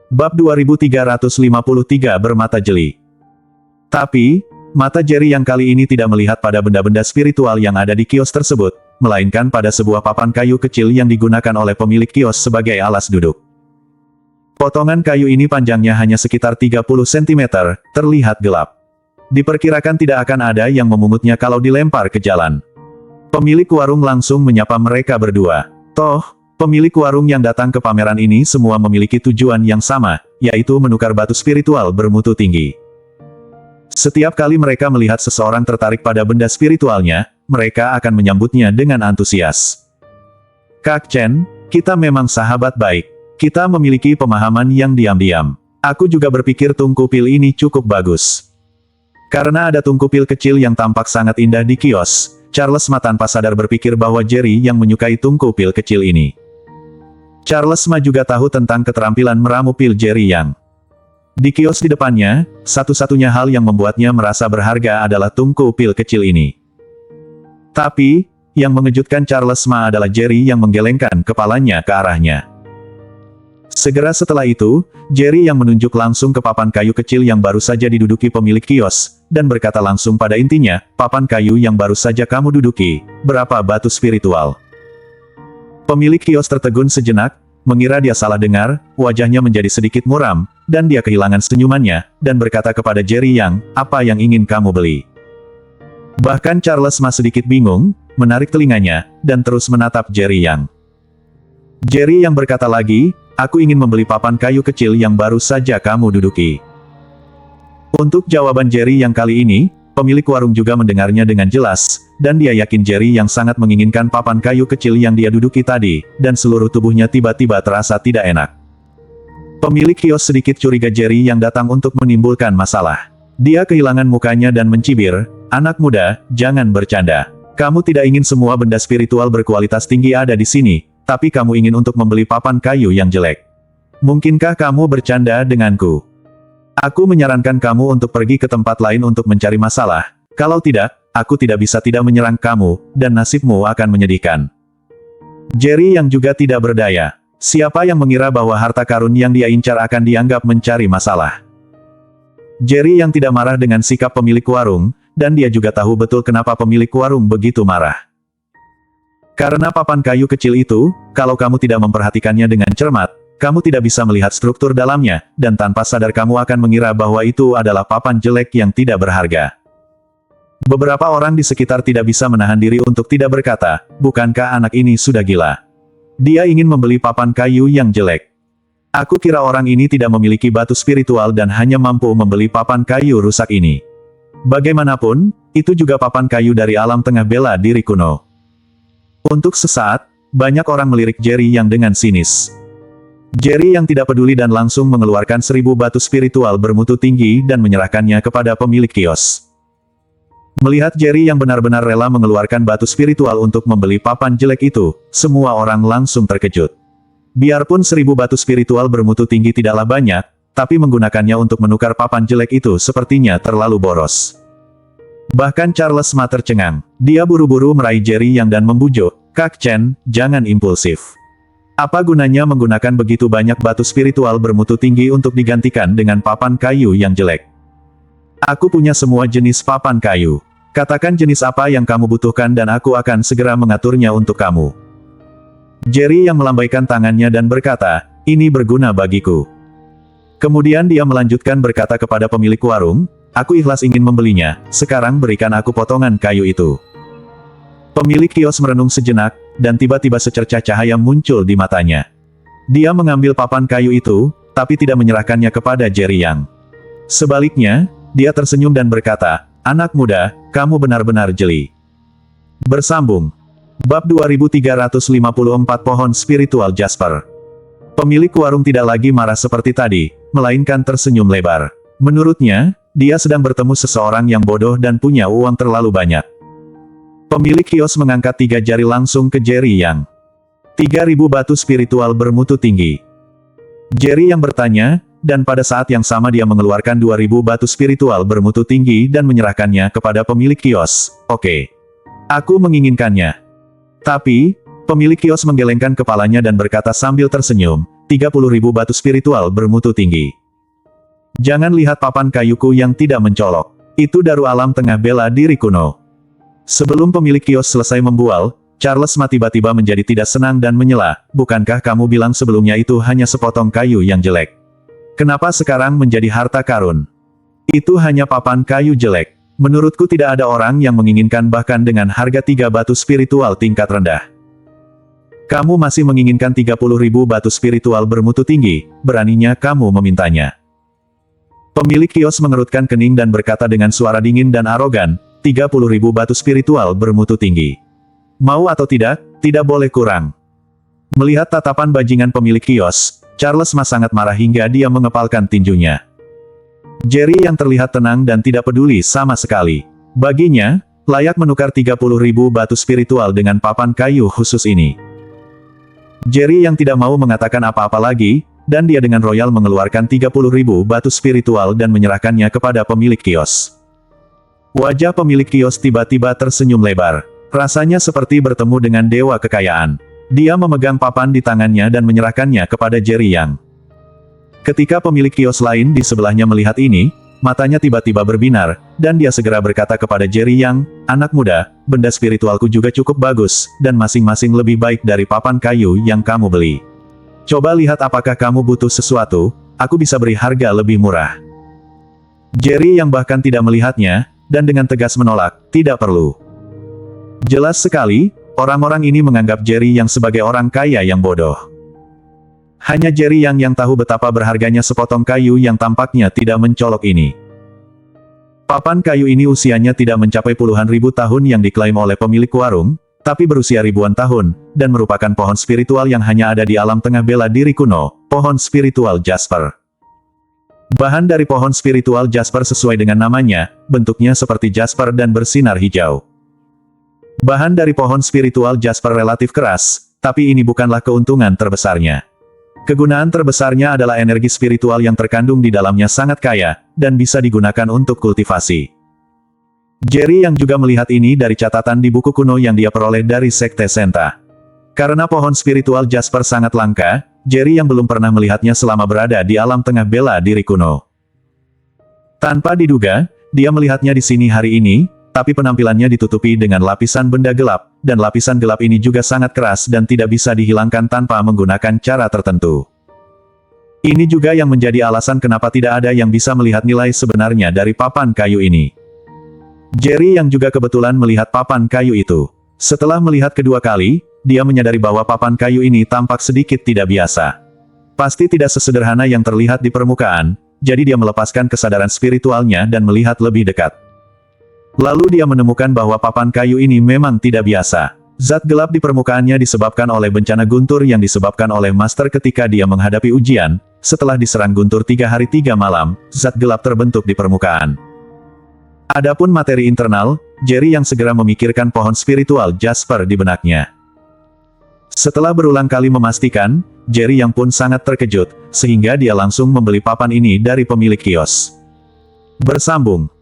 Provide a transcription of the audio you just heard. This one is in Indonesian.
Bab 2353 Bermata Jeli. Tapi, mata Jerry yang kali ini tidak melihat pada benda-benda spiritual yang ada di kios tersebut, melainkan pada sebuah papan kayu kecil yang digunakan oleh pemilik kios sebagai alas duduk. Potongan kayu ini panjangnya hanya sekitar 30 cm, terlihat gelap. Diperkirakan tidak akan ada yang memungutnya kalau dilempar ke jalan. Pemilik warung langsung menyapa mereka berdua. Toh, pemilik warung yang datang ke pameran ini semua memiliki tujuan yang sama, yaitu menukar batu spiritual bermutu tinggi. Setiap kali mereka melihat seseorang tertarik pada benda spiritualnya, mereka akan menyambutnya dengan antusias. Kak Chen, kita memang sahabat baik. Kita memiliki pemahaman yang diam-diam. Aku juga berpikir tungku pil ini cukup bagus. Karena ada tungku pil kecil yang tampak sangat indah di kios, Charles Ma tanpa sadar berpikir bahwa Jerry yang menyukai tungku pil kecil ini. Charles Ma juga tahu tentang keterampilan meramu pil Jerry Yang. Di kios di depannya, satu-satunya hal yang membuatnya merasa berharga adalah tungku pil kecil ini. Tapi, yang mengejutkan Charles Ma adalah Jerry yang menggelengkan kepalanya ke arahnya. Segera setelah itu, Jerry yang menunjuk langsung ke papan kayu kecil yang baru saja diduduki pemilik kios, dan berkata langsung pada intinya, papan kayu yang baru saja kamu duduki, berapa batu spiritual? Pemilik kios tertegun sejenak, mengira dia salah dengar, wajahnya menjadi sedikit muram, dan dia kehilangan senyumannya, dan berkata kepada Jerry Yang, apa yang ingin kamu beli? Bahkan Charles Ma sedikit bingung, menarik telinganya, dan terus menatap Jerry Yang. Jerry Yang berkata lagi, aku ingin membeli papan kayu kecil yang baru saja kamu duduki. Untuk jawaban Jerry yang kali ini, pemilik warung juga mendengarnya dengan jelas, dan dia yakin Jerry yang sangat menginginkan papan kayu kecil yang dia duduki tadi, dan seluruh tubuhnya tiba-tiba terasa tidak enak. Pemilik kios sedikit curiga Jerry yang datang untuk menimbulkan masalah. Dia kehilangan mukanya dan mencibir, anak muda, jangan bercanda. Kamu tidak ingin semua benda spiritual berkualitas tinggi ada di sini, tapi kamu ingin untuk membeli papan kayu yang jelek. Mungkinkah kamu bercanda denganku? Aku menyarankan kamu untuk pergi ke tempat lain untuk mencari masalah. Kalau tidak, aku tidak bisa tidak menyerang kamu, dan nasibmu akan menyedihkan. Jerry yang juga tidak berdaya. Siapa yang mengira bahwa harta karun yang dia incar akan dianggap mencari masalah? Jerry yang tidak marah dengan sikap pemilik warung, dan dia juga tahu betul kenapa pemilik warung begitu marah. Karena papan kayu kecil itu, kalau kamu tidak memperhatikannya dengan cermat, kamu tidak bisa melihat struktur dalamnya, dan tanpa sadar kamu akan mengira bahwa itu adalah papan jelek yang tidak berharga. Beberapa orang di sekitar tidak bisa menahan diri untuk tidak berkata, bukankah anak ini sudah gila? Dia ingin membeli papan kayu yang jelek. Aku kira orang ini tidak memiliki batu spiritual dan hanya mampu membeli papan kayu rusak ini. Bagaimanapun, itu juga papan kayu dari alam tengah bela diri kuno. Untuk sesaat, banyak orang melirik Jerry yang dengan sinis. Jerry yang tidak peduli dan langsung mengeluarkan 1000 batu spiritual bermutu tinggi dan menyerahkannya kepada pemilik kios. Melihat Jerry yang benar-benar rela mengeluarkan batu spiritual untuk membeli papan jelek itu, semua orang langsung terkejut. Biarpun 1000 batu spiritual bermutu tinggi tidaklah banyak, tapi menggunakannya untuk menukar papan jelek itu sepertinya terlalu boros. Bahkan Charles Ma tercengang. Dia buru-buru meraih Jerry yang dan membujuk, Kak Chen, jangan impulsif. Apa gunanya menggunakan begitu banyak batu spiritual bermutu tinggi untuk digantikan dengan papan kayu yang jelek? Aku punya semua jenis papan kayu. Katakan jenis apa yang kamu butuhkan dan aku akan segera mengaturnya untuk kamu. Jerry yang melambaikan tangannya dan berkata, ini berguna bagiku. Kemudian dia melanjutkan berkata kepada pemilik warung, aku ikhlas ingin membelinya, sekarang berikan aku potongan kayu itu. Pemilik kios merenung sejenak, dan tiba-tiba secercah cahaya muncul di matanya. Dia mengambil papan kayu itu, tapi tidak menyerahkannya kepada Jerry Yang. Sebaliknya, dia tersenyum dan berkata, anak muda, kamu benar-benar jeli. Bersambung. Bab 2354 Pohon Spiritual Jasper. Pemilik warung tidak lagi marah seperti tadi, melainkan tersenyum lebar. Menurutnya, dia sedang bertemu seseorang yang bodoh dan punya uang terlalu banyak. Pemilik kios mengangkat 3 jari langsung ke Jerry Yang. 3000 batu spiritual bermutu tinggi. Jerry yang bertanya, dan pada saat yang sama dia mengeluarkan 2000 batu spiritual bermutu tinggi dan menyerahkannya kepada pemilik kios. Oke. Aku menginginkannya. Tapi, pemilik kios menggelengkan kepalanya dan berkata sambil tersenyum, 30.000 batu spiritual bermutu tinggi. Jangan lihat papan kayuku yang tidak mencolok. Itu Daru Alam Tengah Bela Diri Kuno. Sebelum pemilik kios selesai membual, Charles Ma tiba-tiba menjadi tidak senang dan menyela. Bukankah kamu bilang sebelumnya itu hanya sepotong kayu yang jelek? Kenapa sekarang menjadi harta karun? Itu hanya papan kayu jelek. Menurutku tidak ada orang yang menginginkan bahkan dengan harga 3 batu spiritual tingkat rendah. Kamu masih menginginkan 30.000 batu spiritual bermutu tinggi, beraninya kamu memintanya. Pemilik kios mengerutkan kening dan berkata dengan suara dingin dan arogan, 30.000 batu spiritual bermutu tinggi. Mau atau tidak boleh kurang. Melihat tatapan bajingan pemilik kios, Charles Ma sangat marah hingga dia mengepalkan tinjunya. Jerry yang terlihat tenang dan tidak peduli sama sekali. Baginya, layak menukar 30.000 batu spiritual dengan papan kayu khusus ini. Jerry yang tidak mau mengatakan apa-apa lagi, dan dia dengan royal mengeluarkan 30.000 batu spiritual dan menyerahkannya kepada pemilik kios. Wajah pemilik kios tiba-tiba tersenyum lebar. Rasanya seperti bertemu dengan dewa kekayaan. Dia memegang papan di tangannya dan menyerahkannya kepada Jerry Yang. Ketika pemilik kios lain di sebelahnya melihat ini, matanya tiba-tiba berbinar, dan dia segera berkata kepada Jerry Yang, "Anak muda, benda spiritualku juga cukup bagus, dan masing-masing lebih baik dari papan kayu yang kamu beli. Coba lihat apakah kamu butuh sesuatu, aku bisa beri harga lebih murah." Jerry Yang bahkan tidak melihatnya, dan dengan tegas menolak, "Tidak perlu." Jelas sekali, orang-orang ini menganggap Jerry Yang sebagai orang kaya yang bodoh. Hanya Jerry yang tahu betapa berharganya sepotong kayu yang tampaknya tidak mencolok ini. Papan kayu ini usianya tidak mencapai puluhan ribu tahun yang diklaim oleh pemilik warung, tapi berusia ribuan tahun, dan merupakan pohon spiritual yang hanya ada di alam tengah bela diri kuno, pohon spiritual Jasper. Bahan dari pohon spiritual Jasper sesuai dengan namanya, bentuknya seperti Jasper dan bersinar hijau. Bahan dari pohon spiritual Jasper relatif keras, tapi ini bukanlah keuntungan terbesarnya. Kegunaan terbesarnya adalah energi spiritual yang terkandung di dalamnya sangat kaya, dan bisa digunakan untuk kultivasi. Jerry yang juga melihat ini dari catatan di buku kuno yang dia peroleh dari Sekte Senta. Karena pohon spiritual Jasper sangat langka, Jerry yang belum pernah melihatnya selama berada di alam tengah bela diri kuno. Tanpa diduga, dia melihatnya di sini hari ini, tapi penampilannya ditutupi dengan lapisan benda gelap, dan lapisan gelap ini juga sangat keras dan tidak bisa dihilangkan tanpa menggunakan cara tertentu. Ini juga yang menjadi alasan kenapa tidak ada yang bisa melihat nilai sebenarnya dari papan kayu ini. Jerry yang juga kebetulan melihat papan kayu itu. Setelah melihat kedua kali, dia menyadari bahwa papan kayu ini tampak sedikit tidak biasa. Pasti tidak sesederhana yang terlihat di permukaan, jadi dia melepaskan kesadaran spiritualnya dan melihat lebih dekat. Lalu dia menemukan bahwa papan kayu ini memang tidak biasa. Zat gelap di permukaannya disebabkan oleh bencana guntur yang disebabkan oleh Master ketika dia menghadapi ujian. Setelah diserang guntur 3 hari 3 malam, zat gelap terbentuk di permukaan. Adapun materi internal, Jerry yang segera memikirkan pohon spiritual Jasper di benaknya. Setelah berulang kali memastikan, Jerry yang pun sangat terkejut, sehingga dia langsung membeli papan ini dari pemilik kios. Bersambung.